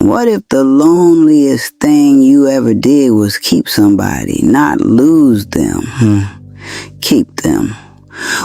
What if the loneliest thing you ever did was keep somebody, not lose them? Keep them.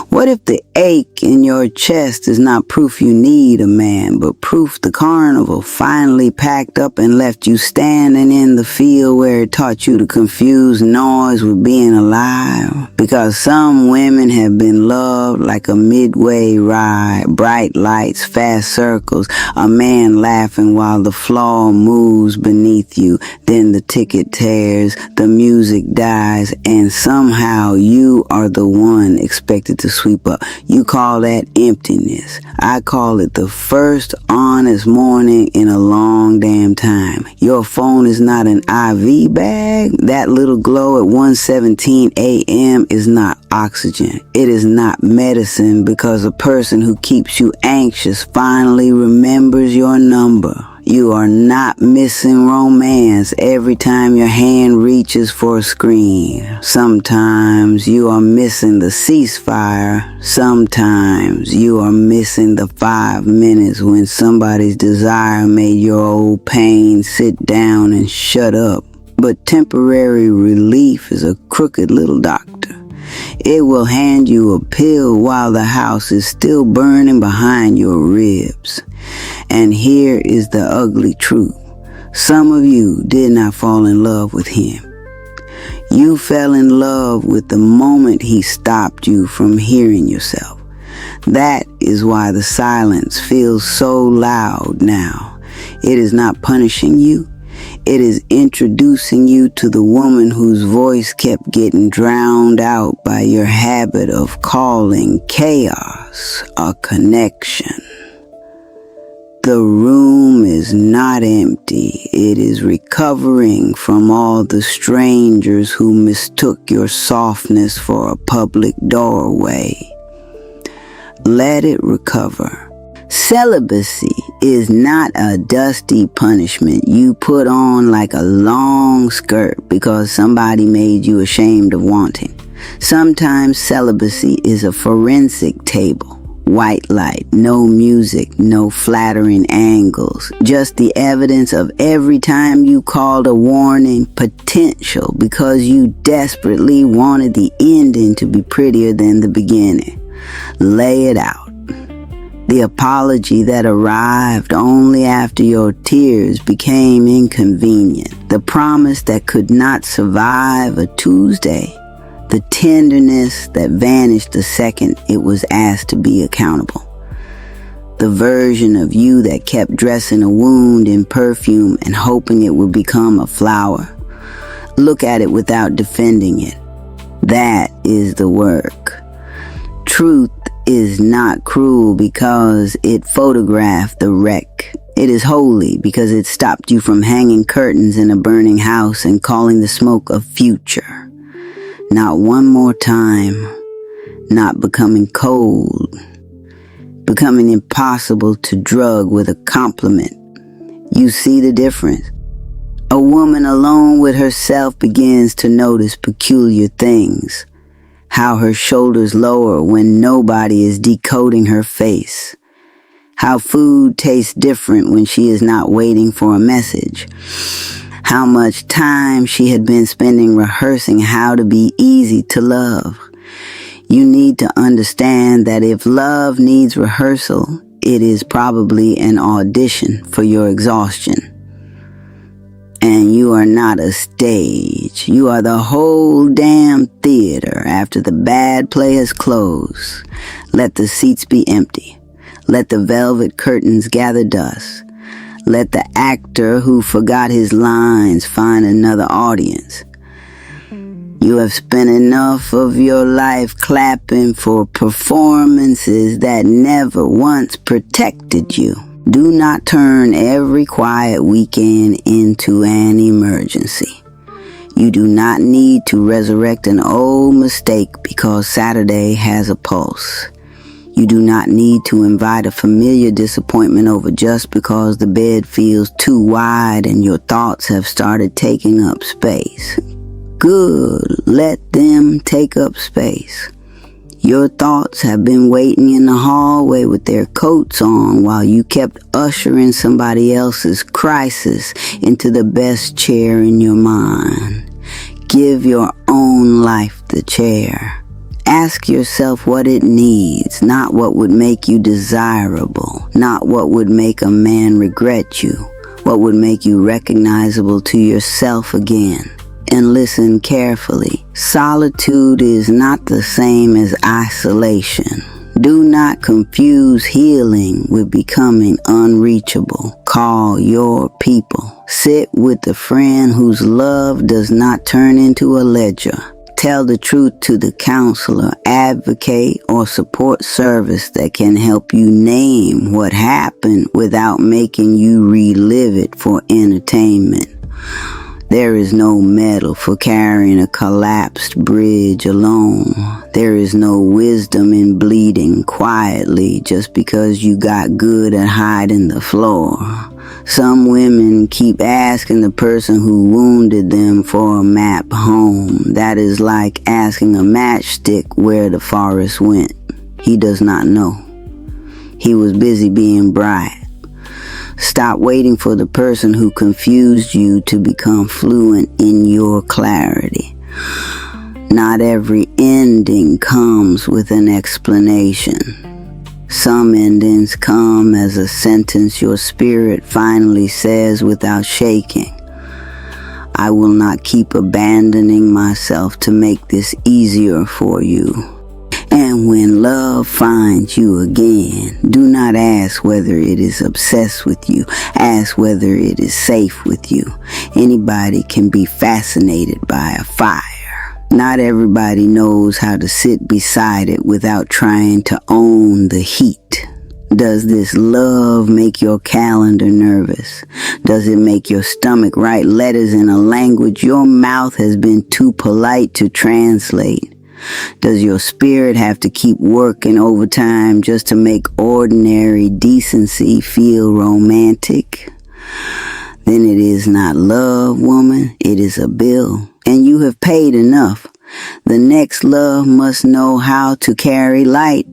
What if the ache in your chest is not proof you need a man, but proof the carnival finally packed up and left you standing in the field where it taught you to confuse noise with being alive? Because some women have been loved like a midway ride, bright lights, fast circles, a man laughing while the floor moves beneath you, then the ticket tears, the music dies, and somehow you are the one expected to sweep up. You call that emptiness. I call it the first honest morning in a long damn time. Your phone is not an IV bag. That little glow at 1:17 a.m. is not oxygen. It is not medicine, because a person who keeps you anxious finally remembers your number. You are not missing romance every time your hand reaches for a screen. Sometimes you are missing the ceasefire. Sometimes you are missing the 5 minutes when somebody's desire made your old pain sit down and shut up. But temporary relief is a crooked little doctor. It will hand you a pill while the house is still burning behind your ribs. And here is the ugly truth. Some of you did not fall in love with him. You fell in love with the moment he stopped you from hearing yourself. That is why the silence feels so loud now. It is not punishing you. It is introducing you to the woman whose voice kept getting drowned out by your habit of calling chaos a connection. The room is not empty. It is recovering from all the strangers who mistook your softness for a public doorway. Let it recover. Celibacy is not a dusty punishment you put on like a long skirt because somebody made you ashamed of wanting. Sometimes celibacy is a forensic table. White light, no music, no flattering angles, just the evidence of every time you called a warning potential because you desperately wanted the ending to be prettier than the beginning. Lay it out. The apology that arrived only after your tears became inconvenient. The promise that could not survive a Tuesday. The tenderness that vanished the second it was asked to be accountable. The version of you that kept dressing a wound in perfume and hoping it would become a flower. Look at it without defending it. That is the work. Truth is not cruel because it photographed the wreck. It is holy because it stopped you from hanging curtains in a burning house and calling the smoke a future. Not one more time, not becoming cold, becoming impossible to drug with a compliment. You see the difference. A woman alone with herself begins to notice peculiar things. How her shoulders lower when nobody is decoding her face. How food tastes different when she is not waiting for a message. How much time she had been spending rehearsing how to be easy to love. You need to understand that if love needs rehearsal, it is probably an audition for your exhaustion. And you are not a stage. You are the whole damn theater after the bad play has closed. Let the seats be empty. Let the velvet curtains gather dust. Let the actor who forgot his lines find another audience. You have spent enough of your life clapping for performances that never once protected you. Do not turn every quiet weekend into an emergency. You do not need to resurrect an old mistake because Saturday has a pulse. You do not need to invite a familiar disappointment over just because the bed feels too wide and your thoughts have started taking up space. Good, let them take up space. Your thoughts have been waiting in the hallway with their coats on while you kept ushering somebody else's crisis into the best chair in your mind. Give your own life the chair. Ask yourself what it needs, not what would make you desirable, not what would make a man regret you, what would make you recognizable to yourself again. And listen carefully. Solitude is not the same as isolation. Do not confuse healing with becoming unreachable. Call your people. Sit with the friend whose love does not turn into a ledger. Tell the truth to the counselor, advocate, or support service that can help you name what happened without making you relive it for entertainment. There is no medal for carrying a collapsed bridge alone. There is no wisdom in bleeding quietly just because you got good at hiding the floor. Some women keep asking the person who wounded them for a map home. That is like asking a matchstick where the forest went. He does not know. He was busy being bright. Stop waiting for the person who confused you to become fluent in your clarity. Not every ending comes with an explanation. Some endings come as a sentence your spirit finally says without shaking. I will not keep abandoning myself to make this easier for you. And when love finds you again, do not ask whether it is obsessed with you. Ask whether it is safe with you. Anybody can be fascinated by a fire. Not everybody knows how to sit beside it without trying to own the heat. Does this love make your calendar nervous? Does it make your stomach write letters in a language your mouth has been too polite to translate? Does your spirit have to keep working overtime just to make ordinary decency feel romantic? Then it is not love, woman. It is a bill. And you have paid enough. The next love must know how to carry light.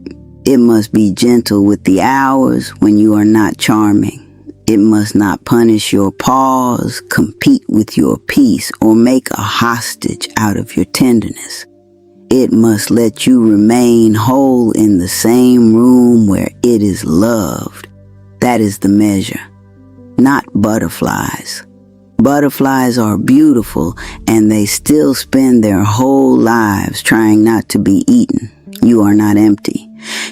It must be gentle with the hours when you are not charming. It must not punish your pause, compete with your peace, or make a hostage out of your tenderness. It must let you remain whole in the same room where it is loved. That is the measure, not butterflies. Butterflies are beautiful, and they still spend their whole lives trying not to be eaten. You are not empty.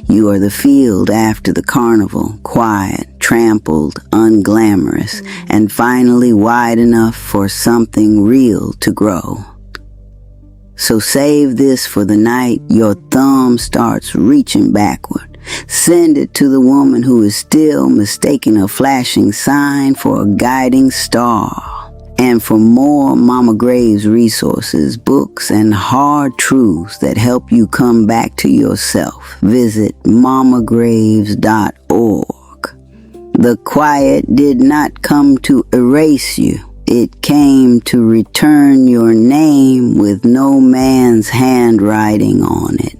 You are the field after the carnival, quiet, trampled, unglamorous, and finally wide enough for something real to grow. So save this for the night your thumb starts reaching backward. Send it to the woman who is still mistaking a flashing sign for a guiding star. And for more Mama Graves resources, books, and hard truths that help you come back to yourself, visit mamagraves.org. The quiet did not come to erase you. It came to return your name with no man's handwriting on it.